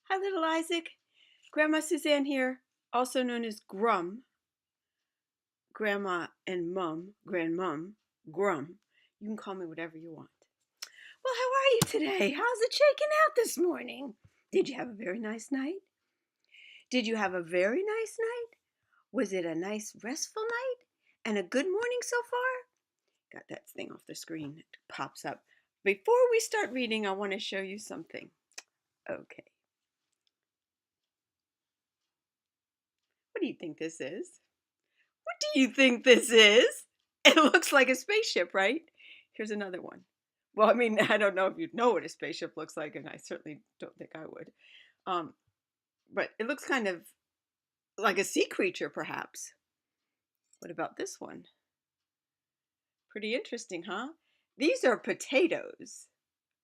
Hi, little Isaac. Grandma Suzanne here, also known as Grum, Grandma and Mum, Grandmum, Grum. You can call me whatever you want. Well, how are you today? How's it shaking out this morning? Did you have a very nice night? Did you have a very nice night? Was it a nice, restful night? And a good morning so far? Got that thing off the screen. It pops up. Before we start reading, I want to show you something. Okay. What do you think this is? What do you think this is? It looks like a spaceship, right? Here's another one. Well, I mean, I don't know if you'd know what a spaceship looks like, and I certainly don't think I would. Um, but it looks kind of like a sea creature, perhaps. What about this one? Pretty interesting, huh? These are potatoes,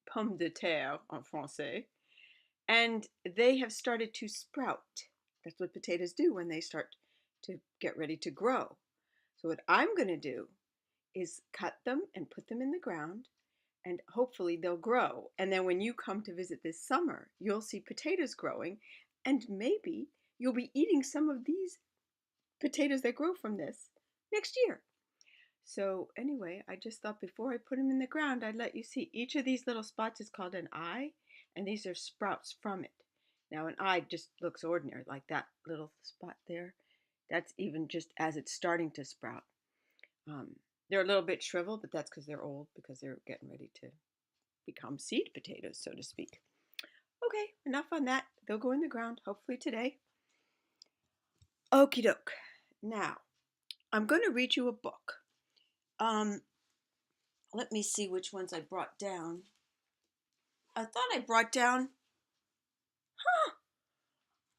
pommes de terre en français, and they have started to sprout. That's what potatoes do when they start to get ready to grow. So what I'm going to do is cut them and put them in the ground, and hopefully they'll grow. And then when you come to visit this summer, you'll see potatoes growing, and maybe you'll be eating some of these potatoes that grow from this next year. So anyway, I just thought before I put them in the ground, I'd let you see. Each of these little spots is called an eye, and these are sprouts from it. Now an eye just looks ordinary, like that little spot there. That's even just as it's starting to sprout. Um, they're a little bit shriveled, but that's because they're old, because they're getting ready to become seed potatoes, so to speak. Okay, enough on that. They'll go in the ground, hopefully today. Okie doke. Now, I'm going to read you a book. Um, Let me see which ones I brought down. I thought I brought down. Huh.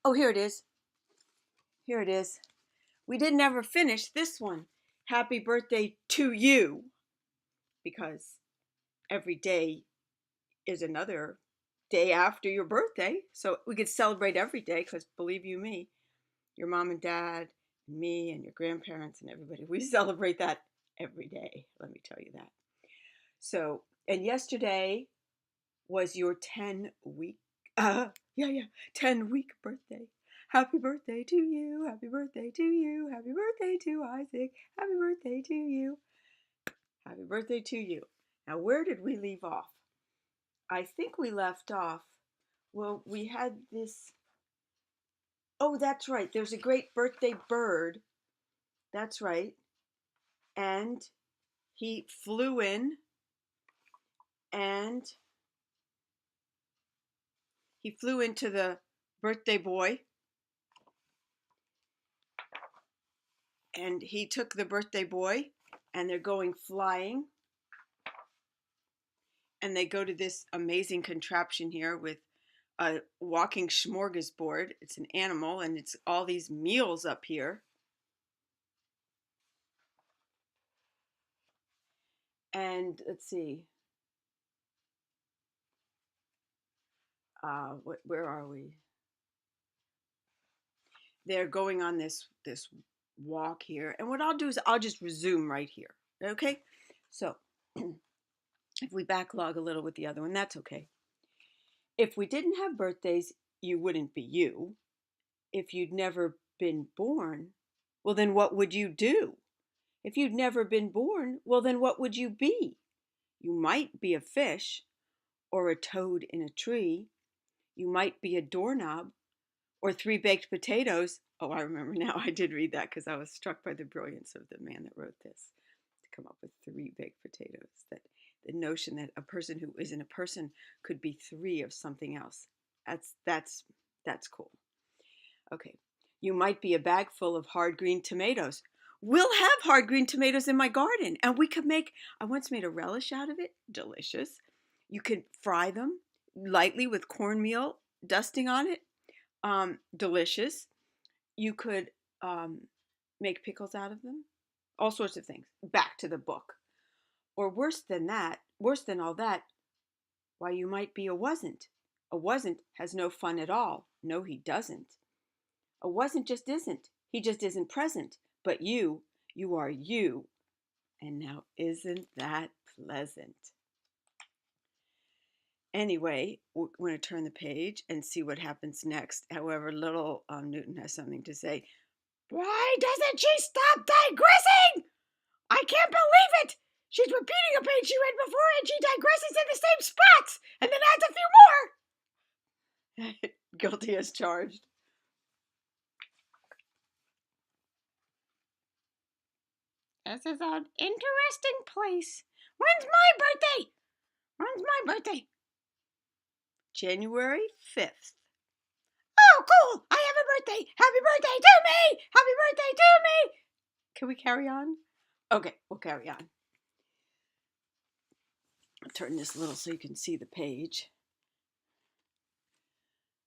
Oh, here it is. Here it is. We didn't ever finish this one. Happy birthday to you. Because every day is another day after your birthday. So we could celebrate every day because believe you me, your mom and dad, and me and your grandparents and everybody, we celebrate that every day. Let me tell you that. So, and yesterday was your 10-week, 10-week birthday. Happy birthday to you. Happy birthday to you. Happy birthday to Isaac. Happy birthday to you. Happy birthday to you. Now, where did we leave off? I think we left off. Well, we had this. Oh, that's right. There's a great birthday bird. That's right. And he flew in and he flew into the birthday boy and he took the birthday boy and they're going flying and they go to this amazing contraption here with a walking smorgasbord. It's an animal and it's all these meals up here. And let's see, where are we? They're going on this walk here, and what I'll do is I'll just resume right here. Okay, so if we backlog a little with the other one, that's okay. If we didn't have birthdays, you wouldn't be you. If you'd never been born, well, then what would you do? If you'd never been born, well, then what would you be? You might be a fish or a toad in a tree. You might be a doorknob or three baked potatoes. Oh, I remember now. I did read that because I was struck by the brilliance of the man that wrote this to come up with three baked potatoes. That the notion that a person who isn't a person could be three of something else. That's cool. Okay. You might be a bag full of hard green tomatoes. We'll have hard green tomatoes in my garden, and we could make. I once made a relish out of it. Delicious. You could fry them lightly with cornmeal dusting on it. Delicious. You could make pickles out of them. All sorts of things. Back to the book. Or worse than that, worse than all that, why you might be a wasn't. A wasn't has no fun at all. No, he doesn't. A wasn't just isn't. He just isn't present. But you are you. And now isn't that pleasant? Anyway, we're going to turn the page and see what happens next. However, little Newton has something to say. Why doesn't she stop digressing? I can't believe it! She's repeating a page she read before and she digresses in the same spots and then adds a few more. Guilty as charged. This is an interesting place. When's my birthday? January 5th. Oh, cool! I have a birthday! Happy birthday to me! Happy birthday to me! Can we carry on? Okay, we'll carry on. I'll turn this a little so you can see the page.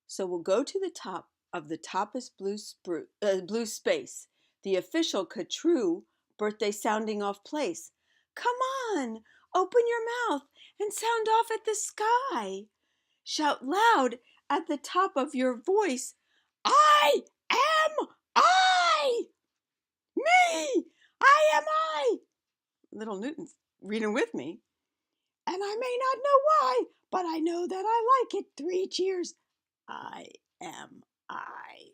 So we'll go to the top of the toppest blue space, the official Catrue birthday sounding off place. Come on, open your mouth and sound off at the sky. Shout loud at the top of your voice. I am I! Me! I am I! Little Newton's reading with me. And I may not know why, but I know that I like it. 3 cheers. I am I.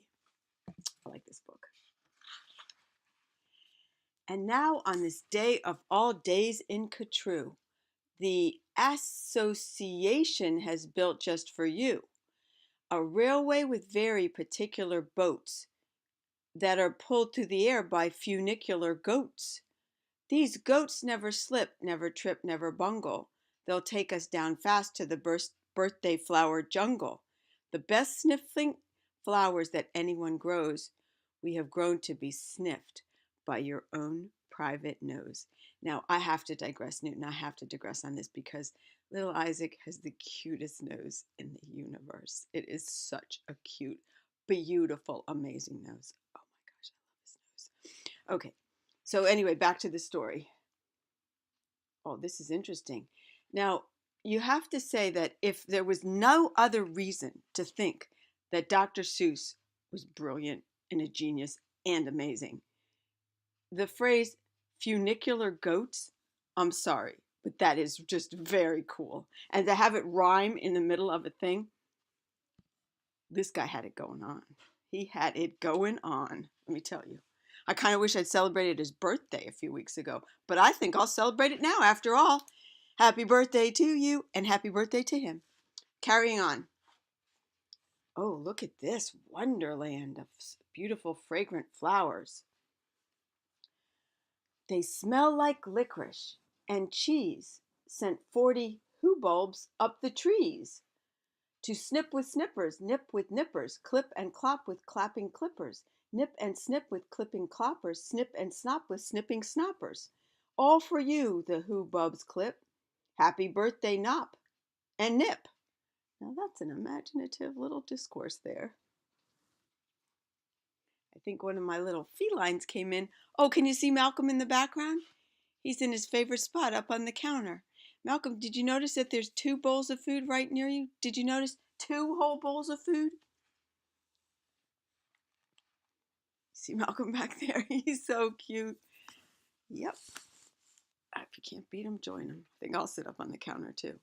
I like this book. And now on this day of all days in Catrue, the association has built just for you a railway with very particular boats that are pulled through the air by funicular goats. These goats never slip, never trip, never bungle. They'll take us down fast to the birthday flower jungle. The best sniffing flowers that anyone grows, we have grown to be sniffed by your own private nose. Now, I have to digress, Newton. I have to digress on this because little Isaac has the cutest nose in the universe. It is such a cute, beautiful, amazing nose. Oh my gosh, I love his nose. Okay, so anyway, back to the story. Oh, this is interesting. Now, you have to say that if there was no other reason to think that Dr. Seuss was brilliant and a genius and amazing, the phrase funicular goats, I'm sorry, but that is just very cool. And to have it rhyme in the middle of a thing, this guy had it going on. He had it going on, let me tell you. I kind of wish I'd celebrated his birthday a few weeks ago, but I think I'll celebrate it now after all. Happy birthday to you and happy birthday to him. Carrying on. Oh, look at this wonderland of beautiful fragrant flowers. They smell like licorice and cheese sent 40 bulbs up the trees. To snip with snippers, nip with nippers, clip and clop with clapping clippers, nip and snip with clipping cloppers, snip and snop with snipping snoppers. All for you, the bulbs clip. Happy birthday, Nop and Nip. Now that's an imaginative little discourse there. I think one of my little felines came in. Oh, can you see Malcolm in the background? He's in his favorite spot up on the counter. Malcolm, did you notice that there's 2 bowls of food right near you? Did you notice 2 whole bowls of food? See Malcolm back there? He's so cute. Yep. If you can't beat him, join him. I think I'll sit up on the counter too.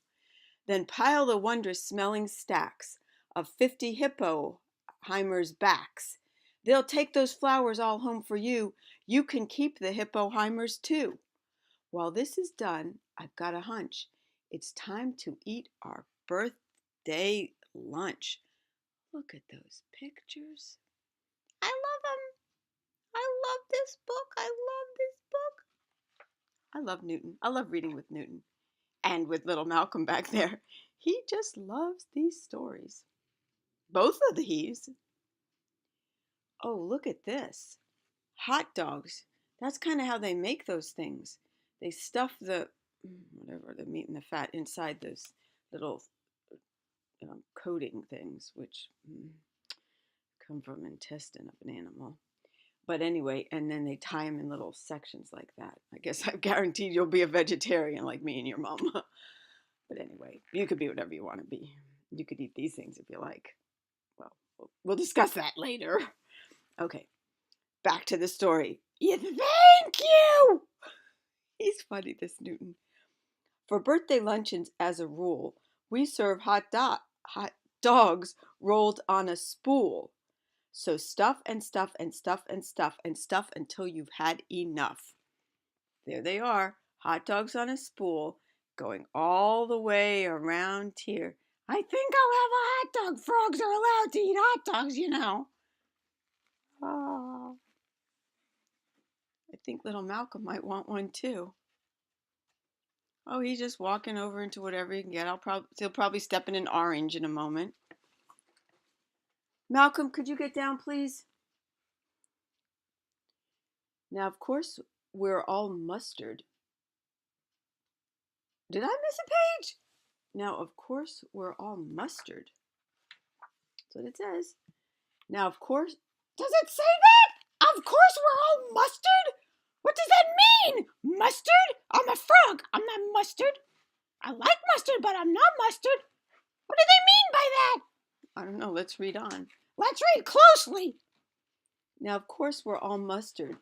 Then pile the wondrous smelling stacks of 50 hippoheimers backs. They'll take those flowers all home for you. You can keep the hippoheimers too. While this is done, I've got a hunch. It's time to eat our birthday lunch. Look at those pictures. I love them. I love this book. I love this book. I love Newton. I love reading with Newton. And with little Malcolm back there. He just loves these stories. Both of the he's. Oh, look at this. Hot dogs. That's kind of how they make those things. They stuff the meat and the fat inside those little coating things, which come from intestine of an animal. But anyway, and then they tie them in little sections like that. I guess I've guaranteed you'll be a vegetarian like me and your mom. But anyway, you could be whatever you want to be. You could eat these things if you like. Well, we'll discuss that later. Okay, back to the story. Yeah, thank you! He's funny, this Newton. For birthday luncheons, as a rule, We serve hot dogs rolled on a spool. So stuff and stuff and stuff and stuff and stuff until you've had enough. There they are, hot dogs on a spool, going all the way around here. I think I'll have a hot dog. Frogs are allowed to eat hot dogs, you know. Oh, I think little Malcolm might want one too. Oh, he's just walking over into whatever he can get. He'll probably step in an orange in a moment. Malcolm, could you get down, please? Now, of course, we're all mustard. Did I miss a page? Now, of course, we're all mustard. That's what it says. Now, of course, does it say that? Of course, we're all mustard? What does that mean? Mustard? I'm a frog. I'm not mustard. I like mustard, but I'm not mustard. What do they mean by that? I don't know. Let's read on. Let's read closely. Now, of course, we're all mustard.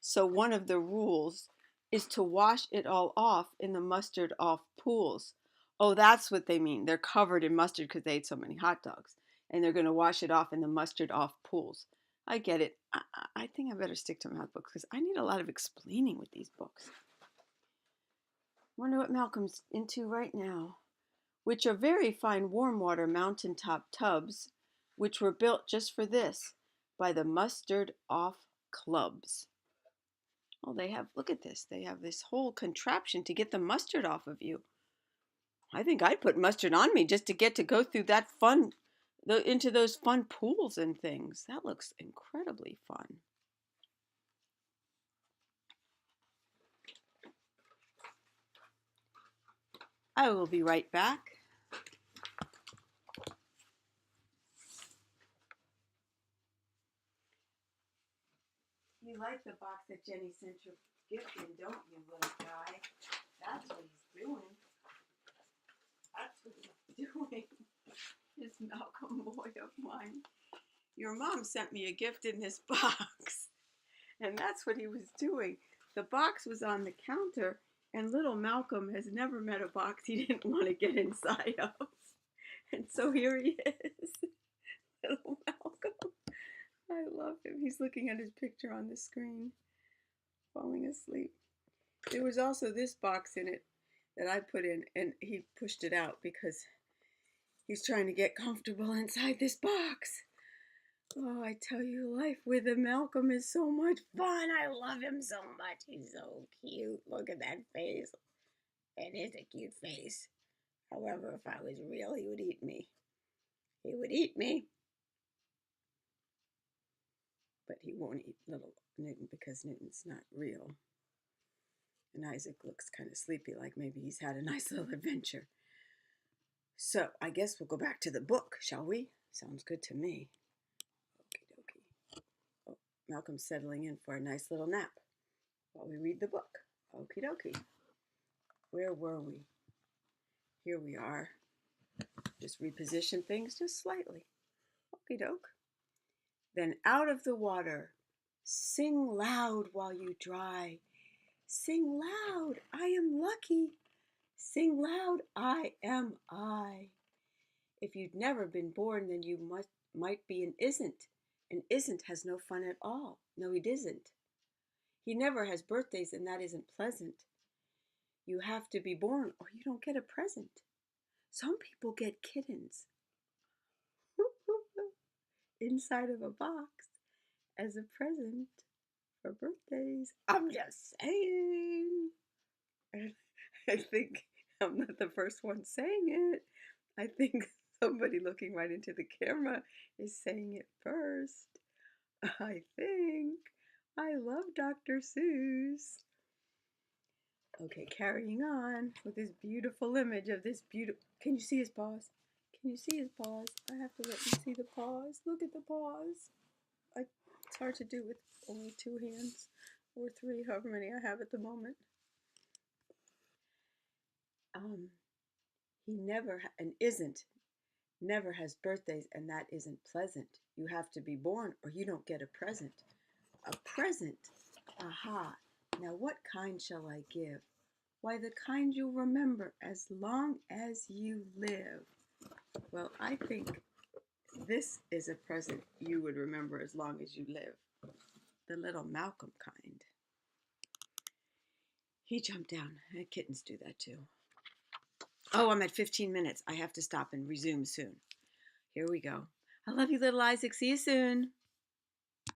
So one of the rules is to wash it all off in the mustard off pools. Oh, that's what they mean. They're covered in mustard because they ate so many hot dogs. And they're going to wash it off in the mustard off pools. I get it. I think I better stick to math books because I need a lot of explaining with these books. Wonder what Malcolm's into right now. Which are very fine warm water mountaintop tubs, which were built just for this by the mustard off clubs. Oh, they have, look at this. They have this whole contraption to get the mustard off of you. I think I'd put mustard on me just to get to go through that into those fun pools and things. That looks incredibly fun. I will be right back. You like the box that Jenny sent your gift in, don't you, little guy? That's what he's doing. That's what he's doing. This Malcolm boy of mine. Your mom sent me a gift in this box. And that's what he was doing. The box was on the counter, and little Malcolm has never met a box he didn't want to get inside of. And so here he is. Little Malcolm. I love him. He's looking at his picture on the screen, falling asleep. There was also this box in it that I put in, and he pushed it out because he's trying to get comfortable inside this box. Oh, I tell you, life with a Malcolm is so much fun. I love him so much. He's so cute. Look at that face. It is a cute face. However, if I was real, he would eat me. He would eat me. But he won't eat little Newton because Newton's not real. And Isaac looks kind of sleepy, like maybe he's had a nice little adventure. So I guess we'll go back to the book, shall we? Sounds good to me. Okie dokie. Oh, Malcolm's settling in for a nice little nap while we read the book. Okie dokie. Where were we? Here we are. Just reposition things just slightly. Okie doke. Then out of the water, sing loud while you dry. Sing loud, I am lucky. Sing loud, I am I. If you'd never been born, then you might be an isn't. An isn't has no fun at all. No, he isn't. He never has birthdays, and that isn't pleasant. You have to be born, or you don't get a present. Some people get kittens inside of a box as a present for birthdays. I'm just saying. I think I'm not the first one saying it. I think somebody looking right into the camera is saying it first. I think. I love Dr. Seuss. Okay, carrying on with this beautiful image of this beautiful... Can you see his paws? Can you see his paws? I have to let you see the paws. Look at the paws. It's hard to do with only 2 hands or 3, however many I have at the moment. He never never has birthdays, and that isn't pleasant. You have to be born or you don't get a present. A present. Aha. Now what kind shall I give? Why, the kind you'll remember as long as you live. Well, I think this is a present you would remember as long as you live. The little Malcolm kind. He jumped down. Kittens do that too. Oh, I'm at 15 minutes. I have to stop and resume soon. Here we go. I love you, little Isaac. See you soon.